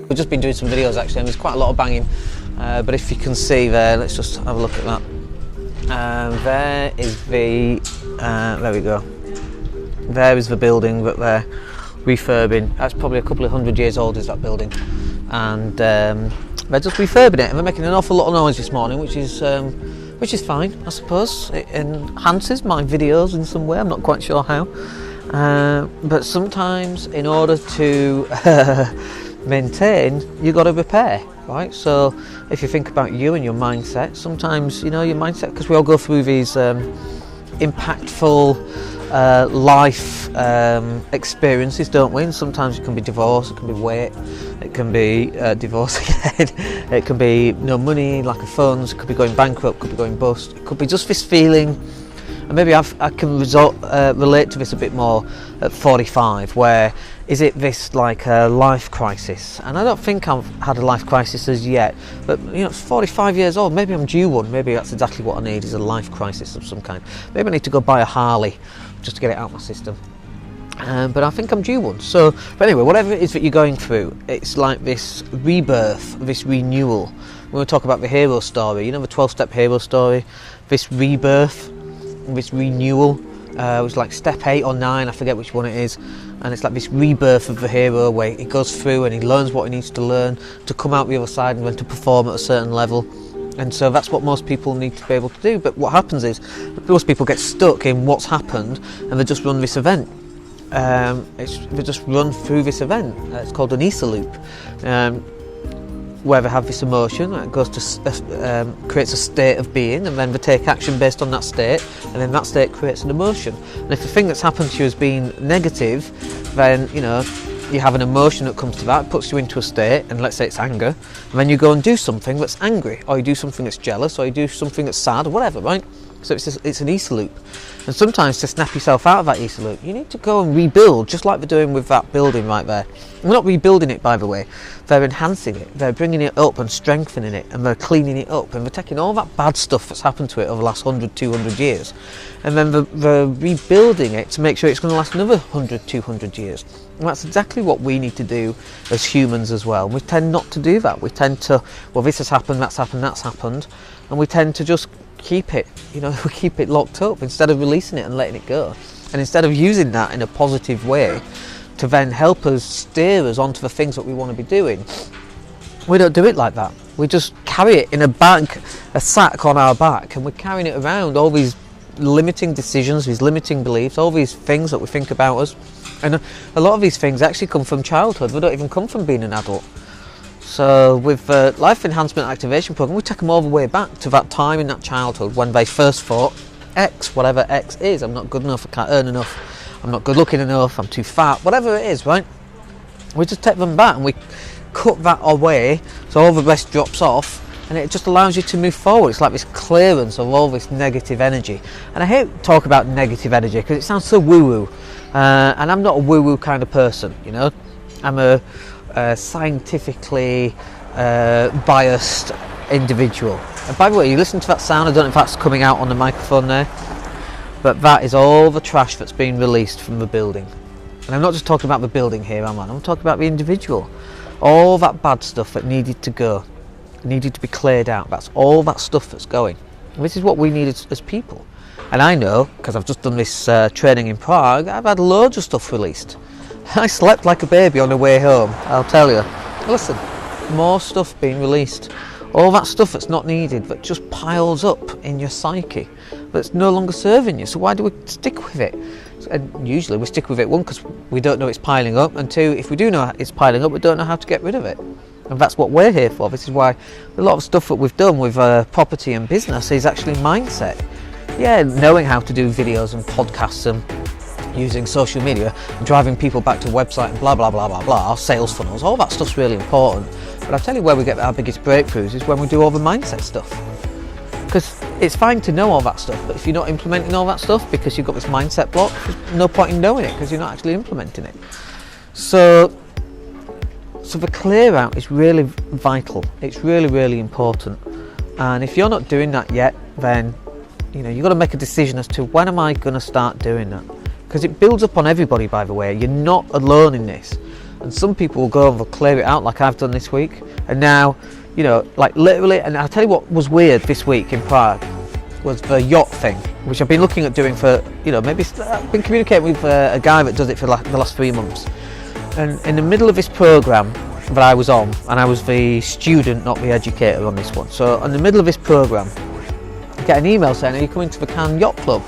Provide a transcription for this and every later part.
We've just been doing some videos actually, and there's quite a lot of banging. But if you can see there, let's just have a look at that. There is the, there we go. There is the building that they're refurbing. That's probably a couple of 100 years old, is that building. And they're just refurbing it, and they're making an awful lot of noise this morning, which is fine, I suppose. It enhances my videos in some way, I'm not quite sure how. But sometimes in order to maintain, you've got to repair, right? So if you think about you and your mindset, sometimes, you know, your mindset, because we all go through these impactful life experiences, don't we? And sometimes it can be divorce, it can be weight, it can be divorce again, it can be no money, lack of funds, it could be going bankrupt, it could be going bust, it could be just this feeling. And maybe I can relate to this a bit more at 45, where is it this like a life crisis? And I don't think I've had a life crisis as yet, but you know, it's 45 years old, maybe I'm due one, maybe that's exactly what I need, is a life crisis of some kind. Maybe I need to go buy a Harley just to get it out of my system. But I think I'm due one. So, but anyway, whatever it is that you're going through, it's like this rebirth, this renewal. When we talk about the hero story, you know, the 12-step hero story, this rebirth, this renewal, was like step 8 or 9, I forget which one it is, and it's like this rebirth of the hero where he goes through and he learns what he needs to learn to come out the other side and then to perform at a certain level. And so that's what most people need to be able to do. But what happens is most people get stuck in what's happened and they just run this event. They just run through this event. It's called an Easter loop, where they have this emotion that goes to creates a state of being, and then they take action based on that state, and then that state creates an emotion. And if the thing that's happened to you has been negative, then you know you have an emotion that comes to that, puts you into a state, and let's say it's anger, and then you go and do something that's angry, or you do something that's jealous, or you do something that's sad, or whatever, right? So it's an Easter loop. And sometimes to snap yourself out of that Easter loop, you need to go and rebuild, just like they're doing with that building right there. We're not rebuilding it, by the way. They're enhancing it. They're bringing it up and strengthening it, and they're cleaning it up, and they're taking all that bad stuff that's happened to it over the last 100, 200 years, and then they're rebuilding it to make sure it's going to last another 100, 200 years. And that's exactly what we need to do as humans as well. We tend not to do that. We tend to, well, this has happened, that's happened, and we tend to just keep it, you know, we keep it locked up instead of releasing it and letting it go. And instead of using that in a positive way to then help us steer us onto the things that we want to be doing, we don't do it like that. We just carry it in a bag, a sack on our back, and we're carrying it around, all these limiting decisions, these limiting beliefs, all these things that we think about us. And a lot of these things actually come from childhood. They don't even come from being an adult. So with Life Enhancement Activation Program, we take them all the way back to that time in that childhood when they first thought X, whatever X is. I'm not good enough, I can't earn enough, I'm not good looking enough, I'm too fat, whatever it is, right? We just take them back and we cut that away so all the rest drops off, and it just allows you to move forward. It's like this clearance of all this negative energy. And I hate to talk about negative energy because it sounds so woo-woo, and I'm not a woo-woo kind of person, you know. I'm a scientifically biased individual. And by the way, you listen to that sound, I don't know if that's coming out on the microphone there, but that is all the trash that's been released from the building. And I'm not just talking about the building here, I'm talking about the individual. All that bad stuff that needed to go, needed to be cleared out, that's all that stuff that's going. And this is what we need as people. And I know, because I've just done this training in Prague, I've had loads of stuff released. I slept like a baby on the way home, I'll tell you. Listen, more stuff being released. All that stuff that's not needed, that just piles up in your psyche, that's no longer serving you. So why do we stick with it? And usually we stick with it, one, because we don't know it's piling up, and two, if we do know it's piling up, we don't know how to get rid of it. And that's what we're here for. This is why a lot of stuff that we've done with property and business is actually mindset. Yeah, knowing how to do videos and podcasts and using social media, driving people back to website and blah blah blah blah blah, sales funnels, all that stuff's really important. But I'll tell you where we get our biggest breakthroughs is when we do all the mindset stuff. Because it's fine to know all that stuff, but if you're not implementing all that stuff because you've got this mindset block, there's no point in knowing it because you're not actually implementing it. So the clear out is really vital. It's really, really important. And if you're not doing that yet, then you know, you've got to make a decision as to when am I going to start doing that. Because it builds up on everybody, by the way. You're not alone in this. and some people will go and they'll clear it out like I've done this week. And now, you know, like literally, and I'll tell you what was weird this week in Prague was the yacht thing, which I've been looking at doing for, you know, maybe I've been communicating with a guy that does it for the last 3 months. And in the middle of this program that I was on, and I was the student, not the educator on this one. So in the middle of this program, I get an email saying, "Are you coming to the Cannes Yacht Club?"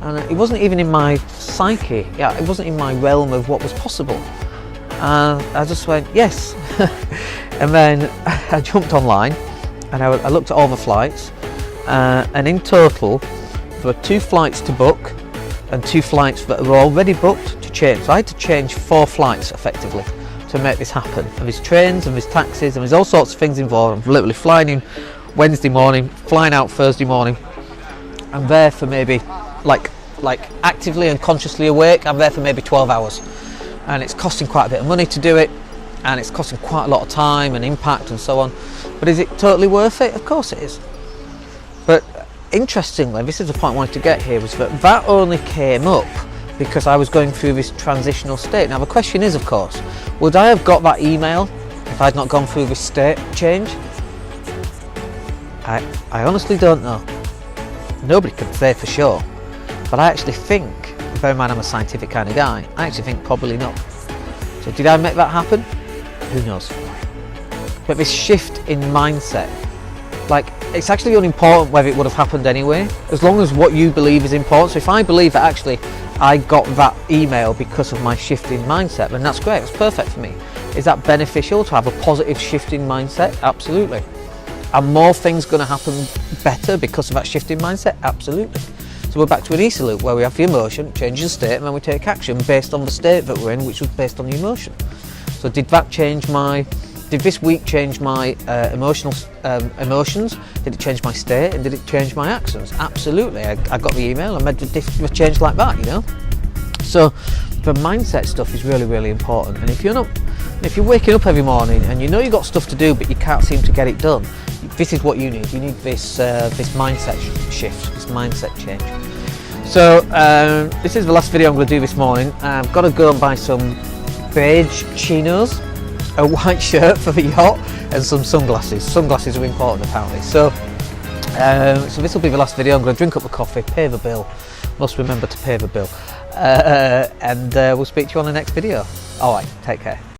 And it wasn't even in my psyche. Yeah, it wasn't in my realm of what was possible. I just went yes, and then I jumped online and I looked at all the flights, and in total there were 2 flights to book and 2 flights that were already booked to change. So I had to change 4 flights effectively to make this happen. And there's trains and there's taxis and there's all sorts of things involved. I'm literally flying in Wednesday morning, flying out Thursday morning. I'm there for maybe like actively and consciously awake, I'm there for maybe 12 hours. And it's costing quite a bit of money to do it, and it's costing quite a lot of time and impact and so on. But is it totally worth it? Of course it is. But interestingly, this is the point I wanted to get here, was that only came up because I was going through this transitional state. Now the question is, of course, would I have got that email if I'd not gone through this state change? I honestly don't know. Nobody can say for sure. But I actually think, bear in mind I'm a scientific kind of guy, I actually think probably not. So did I make that happen? Who knows? But this shift in mindset, like, it's actually unimportant whether it would have happened anyway, as long as what you believe is important. So if I believe that actually I got that email because of my shift in mindset, then that's great, it's perfect for me. Is that beneficial to have a positive shift in mindset? Absolutely. Are more things going to happen better because of that shift in mindset? Absolutely. So we're back to an ESA loop where we have the emotion, change the state, and then we take action based on the state that we're in, which was based on the emotion. So did this week change my emotions? Did it change my state, and did it change my actions? Absolutely. I got the email and made a change like that, you know. So the mindset stuff is really, really important. And if you're waking up every morning and you know you've got stuff to do but you can't seem to get it done, this is what you need. You need this mindset shift, this mindset change. So this is the last video I'm going to do this morning. I've got to go and buy some beige chinos, a white shirt for the yacht, and some sunglasses. Sunglasses are important apparently. So this will be the last video. I'm going to drink up the coffee, pay the bill. Must remember to pay the bill. And we'll speak to you on the next video. Alright, take care.